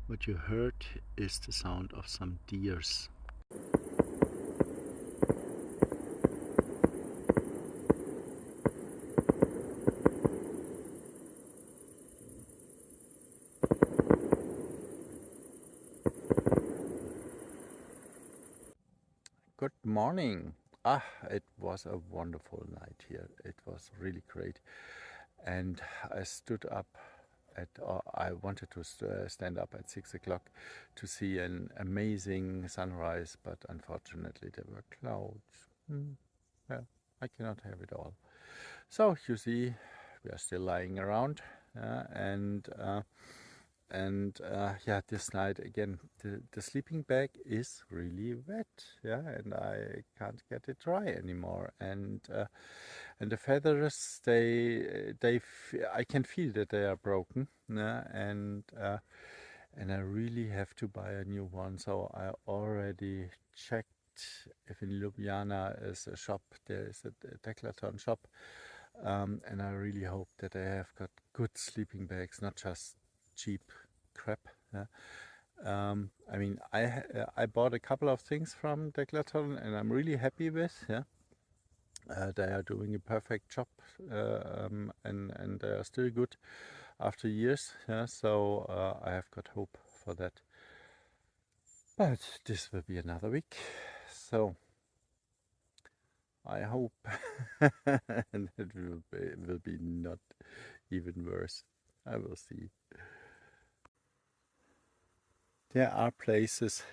What you heard is the sound of some deers. Good morning. It was a wonderful night here. It was really great. And I stood up I wanted to stand up at 6 o'clock to see an amazing sunrise, but unfortunately there were clouds. Yeah, I cannot have it all. So you see, we are still lying around, yeah, this night again, the sleeping bag is really wet, yeah, and I can't get it dry anymore. And the feathers, I can feel that they are broken, yeah, and I really have to buy a new one. So I already checked if in Ljubljana is a shop, there is a Decathlon shop, and I really hope that they have got good sleeping bags, not just cheap crap. Yeah. I mean, I bought a couple of things from Decathlon, and I'm really happy with. Yeah, they are doing a perfect job, and they are still good after years. Yeah, so I have got hope for that. But this will be another week, so I hope and it will be not even worse. I will see. There are places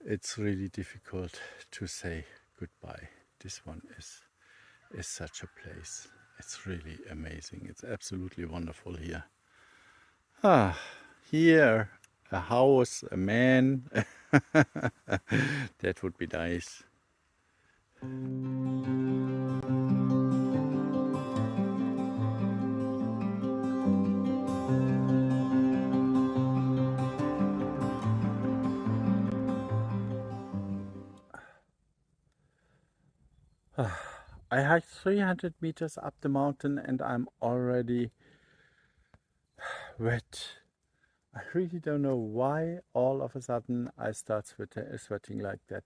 it's really difficult to say goodbye. This one is such a place. It's really amazing. It's absolutely wonderful here. Here, a house, a man. That would be nice. I hiked 300 meters up the mountain and I'm already wet. I really don't know why all of a sudden I start sweating like that.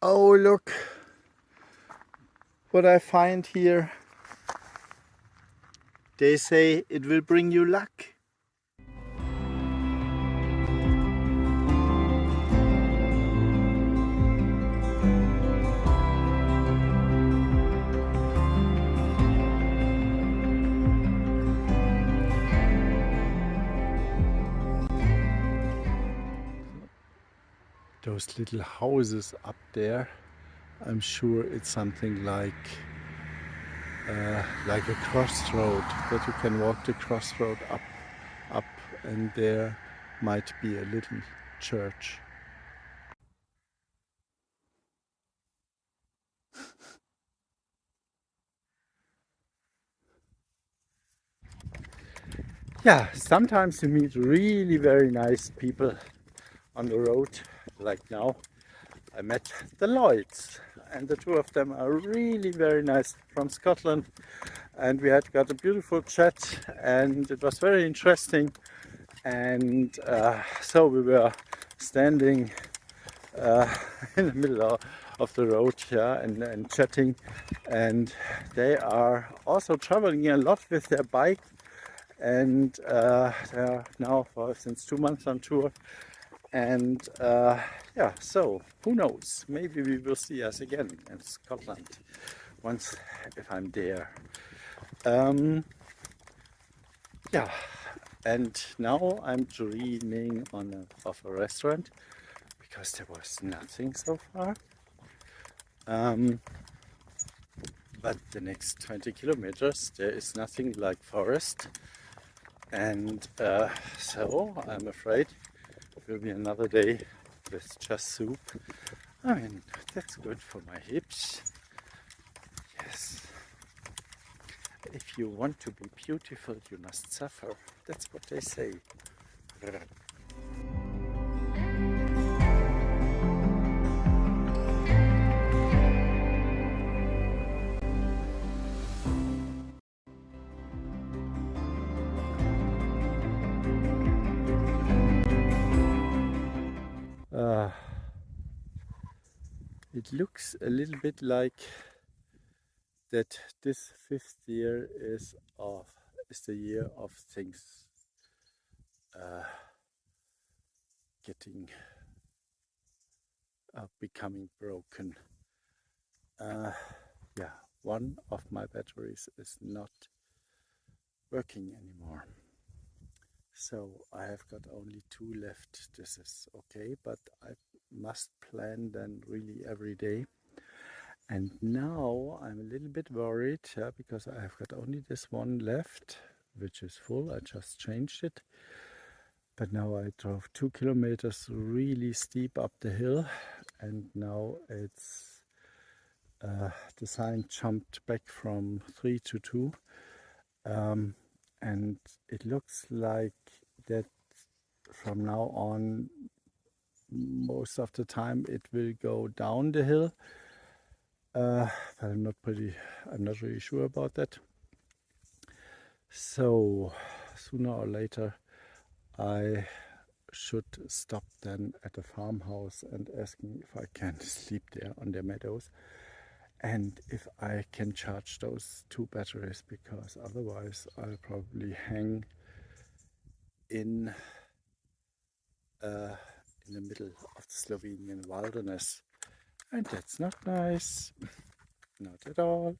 Oh, look what I find here. They say it will bring you luck. Those little houses up there, I'm sure it's something like a crossroad, that you can walk the crossroad up, and there might be a little church. Yeah, sometimes you meet really very nice people on the road, like now. I met the Lloyds, and the two of them are really very nice, from Scotland, and we had got a beautiful chat and it was very interesting. And so we were standing in the middle of the road, yeah, and chatting, and they are also traveling a lot with their bike, and they are now since 2 months on tour. And yeah, so who knows, maybe we will see us again in Scotland once, if I'm there. Yeah, and now I'm dreaming of a restaurant because there was nothing so far. But the next 20 kilometers there is nothing like forest, and so I'm afraid it will be another day with just soup. I mean, that's good for my hips. Yes. If you want to be beautiful, you must suffer. That's what they say. It looks a little bit like that this 5th year is the year of things becoming broken. Yeah, one of my batteries is not working anymore. So I have got only 2 left. This is okay, but I must plan then really every day. And now I'm a little bit worried, because I have got only this one left, which is full. I just changed it. But now I drove 2 kilometers really steep up the hill, and now it's the sign jumped back from 3 to 2. And it looks like that from now on, most of the time it will go down the hill. But I'm not really sure about that. So sooner or later I should stop then at a farmhouse and asking if I can sleep there on their meadows, and if I can charge those 2 batteries, because otherwise I'll probably hang in the middle of the Slovenian wilderness, and that's not nice, not at all.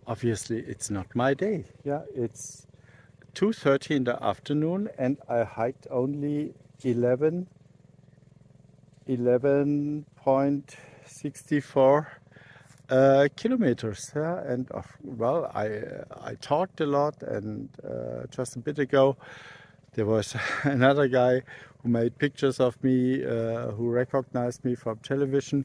Obviously it's not my day. Yeah, it's 2:30 in the afternoon and I hiked only 11.64 kilometers. Yeah, and well, I talked a lot, and just a bit ago there was another guy who made pictures of me, who recognized me from television.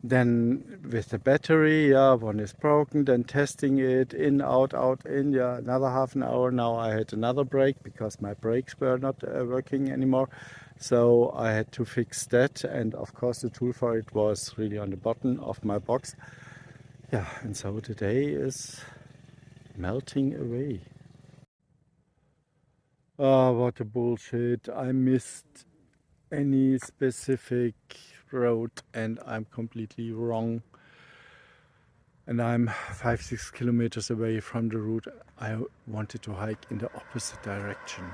Then with the battery, yeah, one is broken, then testing it, in, out, in, yeah, another half an hour. Now I had another break because my brakes were not working anymore. So I had to fix that, and of course the tool for it was really on the bottom of my box. Yeah, and so the day is melting away. Oh, what a bullshit. I missed any specific road and I'm completely wrong, and I'm 5-6 kilometers away from the route I wanted to hike in the opposite direction.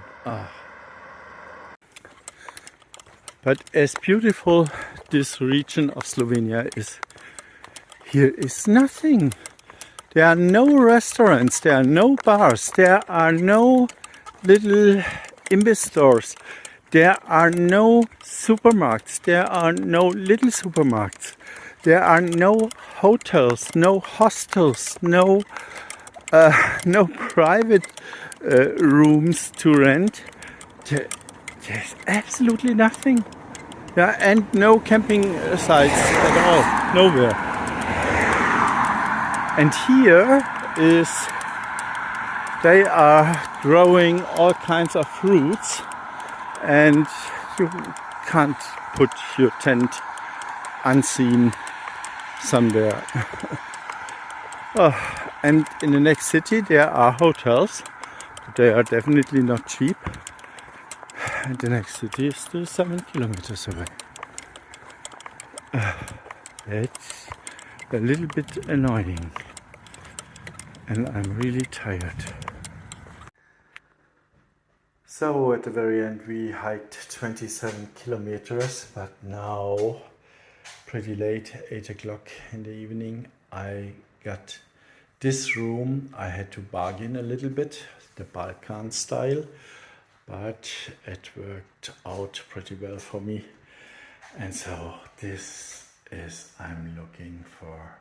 But as beautiful this region of Slovenia is, here is nothing. There are no restaurants, there are no bars, there are no little imbiss stores. There are no supermarkets, there are no little supermarkets, there are no hotels, no hostels, no private rooms to rent. There's absolutely nothing. Yeah, and no camping sites at all, nowhere. And here they are growing all kinds of fruits, and you can't put your tent unseen sun there. Oh, and in the next city there are hotels. They are definitely not cheap. And the next city is still 7 kilometers away. It's a little bit annoying. And I'm really tired. So at the very end we hiked 27 kilometers, but now pretty late, 8 o'clock in the evening, I got this room. I had to bargain a little bit, the Balkan style, but it worked out pretty well for me. And so this is, I'm looking for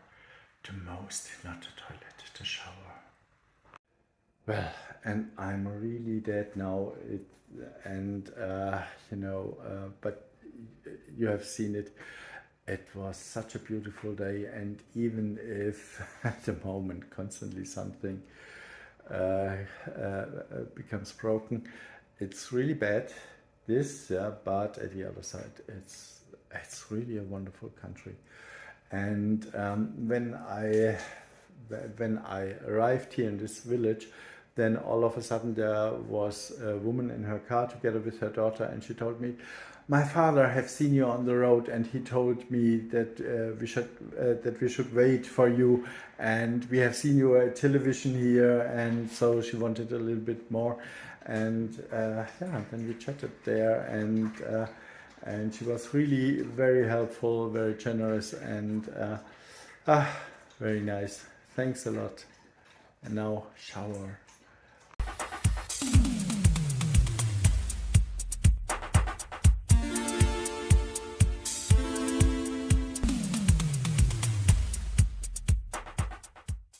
the most, not the toilet, the shower. Well, and I'm really dead now, but you have seen it. It was such a beautiful day, and even if at the moment constantly something becomes broken, it's really bad. But at the other side, it's really a wonderful country. And when I arrived here in this village, then all of a sudden there was a woman in her car together with her daughter, and she told me, "My father have seen you on the road, and he told me that we should wait for you, and we have seen you at television here." And so she wanted a little bit more, and then we chatted there, and she was really very helpful, very generous, and very nice. Thanks a lot. And now shower.